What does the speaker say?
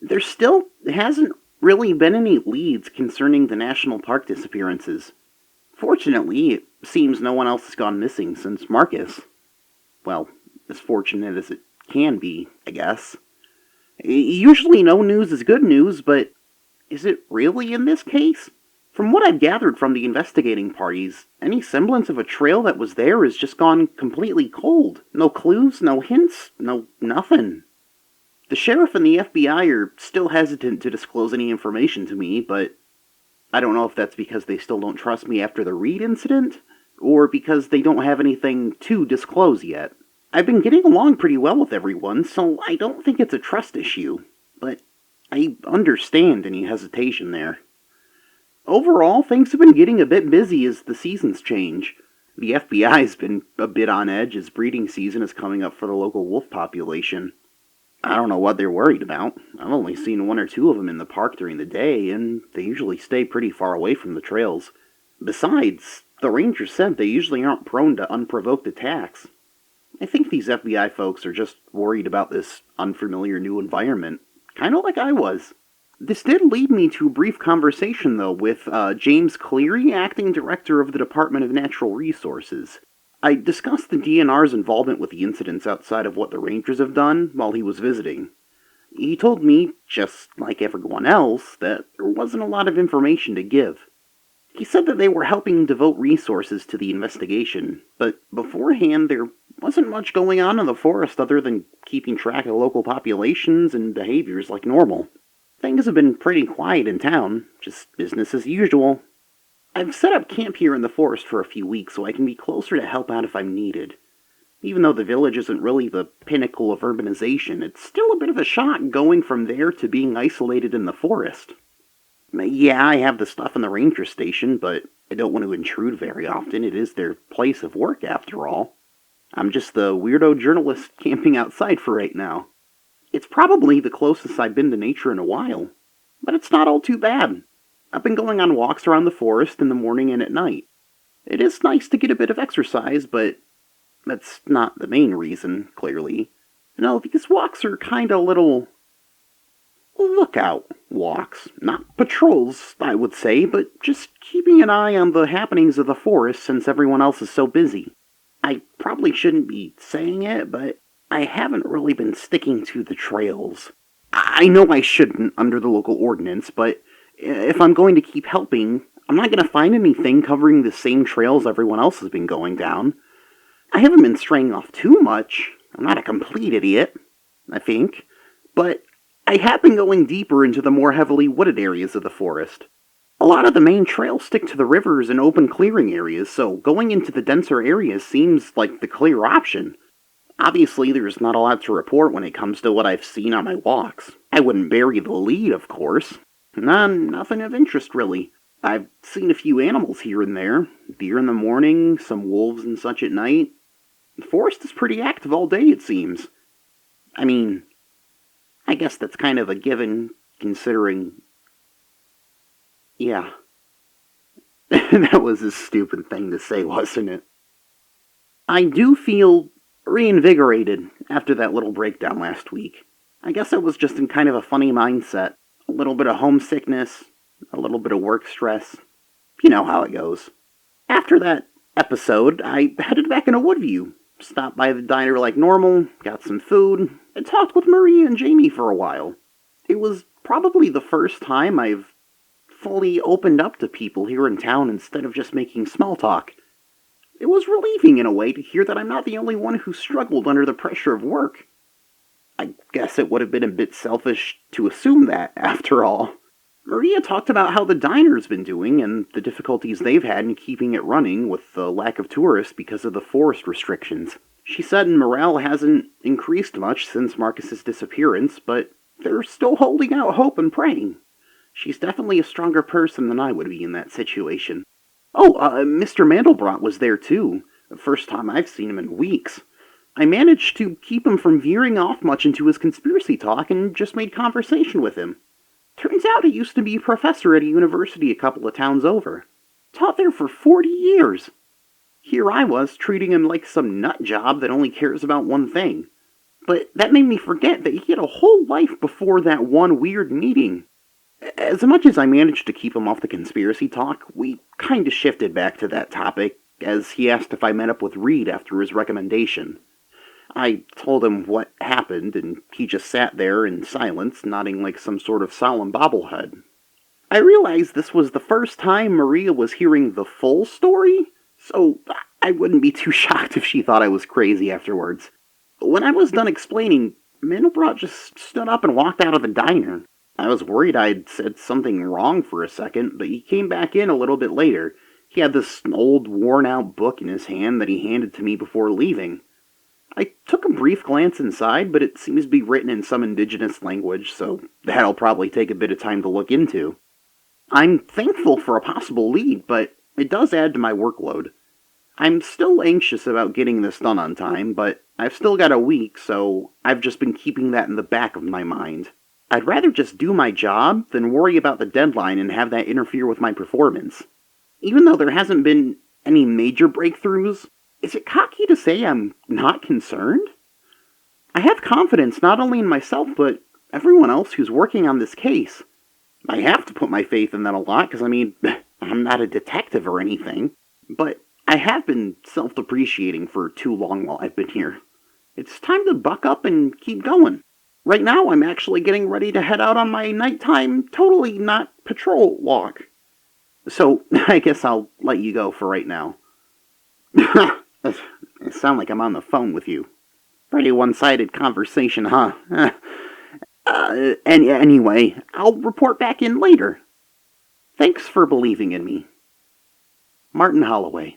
There still hasn't really been any leads concerning the national park disappearances. Fortunately, it seems no one else has gone missing since Marcus. Well, as fortunate as it can be, I guess. Usually no news is good news, but is it really in this case? From what I've gathered from the investigating parties, any semblance of a trail that was there has just gone completely cold. No clues, no hints, no nothing. The sheriff and the FBI are still hesitant to disclose any information to me, but I don't know if that's because they still don't trust me after the Reed incident, or because they don't have anything to disclose yet. I've been getting along pretty well with everyone, so I don't think it's a trust issue, but I understand any hesitation there. Overall, things have been getting a bit busy as the seasons change. The FBI's been a bit on edge as breeding season is coming up for the local wolf population. I don't know what they're worried about. I've only seen one or two of them in the park during the day, and they usually stay pretty far away from the trails. Besides, the ranger said they usually aren't prone to unprovoked attacks. I think these FBI folks are just worried about this unfamiliar new environment, kind of like I was. This did lead me to a brief conversation, though, with James Cleary, acting director of the Department of Natural Resources. I discussed the DNR's involvement with the incidents outside of what the Rangers have done while he was visiting. He told me, just like everyone else, that there wasn't a lot of information to give. He said that they were helping devote resources to the investigation, but beforehand there wasn't much going on in the forest other than keeping track of local populations and behaviors like normal. Things have been pretty quiet in town, just business as usual. I've set up camp here in the forest for a few weeks so I can be closer to help out if I'm needed. Even though the village isn't really the pinnacle of urbanization, it's still a bit of a shock going from there to being isolated in the forest. Yeah, I have the stuff in the ranger station, but I don't want to intrude very often. It is their place of work, after all. I'm just the weirdo journalist camping outside for right now. It's probably the closest I've been to nature in a while, but it's not all too bad. I've been going on walks around the forest in the morning and at night. It is nice to get a bit of exercise, but that's not the main reason, clearly. No, these walks are kinda little lookout walks. Not patrols, I would say, but just keeping an eye on the happenings of the forest since everyone else is so busy. I probably shouldn't be saying it, but I haven't really been sticking to the trails. I know I shouldn't under the local ordinance, but if I'm going to keep helping, I'm not going to find anything covering the same trails everyone else has been going down. I haven't been straying off too much. I'm not a complete idiot, I think. But I have been going deeper into the more heavily wooded areas of the forest. A lot of the main trails stick to the rivers and open clearing areas, so going into the denser areas seems like the clear option. Obviously, there's not a lot to report when it comes to what I've seen on my walks. I wouldn't bury the lead, of course. Nothing of interest, really. I've seen a few animals here and there. Deer in the morning, some wolves and such at night. The forest is pretty active all day, it seems. I mean, I guess that's kind of a given, considering... Yeah. That was a stupid thing to say, wasn't it? I do feel reinvigorated after that little breakdown last week. I guess I was just in kind of a funny mindset. A little bit of homesickness, a little bit of work stress. You know how it goes. After that episode, I headed back into Woodview. Stopped by the diner like normal, got some food, and talked with Maria and Jamie for a while. It was probably the first time I've fully opened up to people here in town instead of just making small talk. It was relieving in a way to hear that I'm not the only one who struggled under the pressure of work. I guess it would have been a bit selfish to assume that, after all. Maria talked about how the diner's been doing and the difficulties they've had in keeping it running with the lack of tourists because of the forest restrictions. She said morale hasn't increased much since Marcus's disappearance, but they're still holding out hope and praying. She's definitely a stronger person than I would be in that situation. Oh, Mr. Mandelbrot was there too. The first time I've seen him in weeks. I managed to keep him from veering off much into his conspiracy talk and just made conversation with him. Turns out he used to be a professor at a university a couple of towns over. Taught there for 40 years. Here I was, treating him like some nut job that only cares about one thing. But that made me forget that he had a whole life before that one weird meeting. As much as I managed to keep him off the conspiracy talk, we kinda shifted back to that topic, as he asked if I met up with Reed after his recommendation. I told him what happened, and he just sat there in silence, nodding like some sort of solemn bobblehead. I realized this was the first time Maria was hearing the full story, so I wouldn't be too shocked if she thought I was crazy afterwards. When I was done explaining, Mandelbrot just stood up and walked out of the diner. I was worried I'd said something wrong for a second, but he came back in a little bit later. He had this old, worn-out book in his hand that he handed to me before leaving. I took a brief glance inside, but it seems to be written in some indigenous language, so that'll probably take a bit of time to look into. I'm thankful for a possible lead, but it does add to my workload. I'm still anxious about getting this done on time, but I've still got a week, so I've just been keeping that in the back of my mind. I'd rather just do my job than worry about the deadline and have that interfere with my performance. Even though there hasn't been any major breakthroughs, is it cocky to say I'm not concerned? I have confidence not only in myself, but everyone else who's working on this case. I have to put my faith in that a lot, because, I'm not a detective or anything. But I have been self-depreciating for too long while I've been here. It's time to buck up and keep going. Right now, I'm actually getting ready to head out on my nighttime, totally not patrol walk. So, I guess I'll let you go for right now. It sounds like I'm on the phone with you. Pretty one-sided conversation, huh? Anyway, I'll report back in later. Thanks for believing in me. Martin Holloway.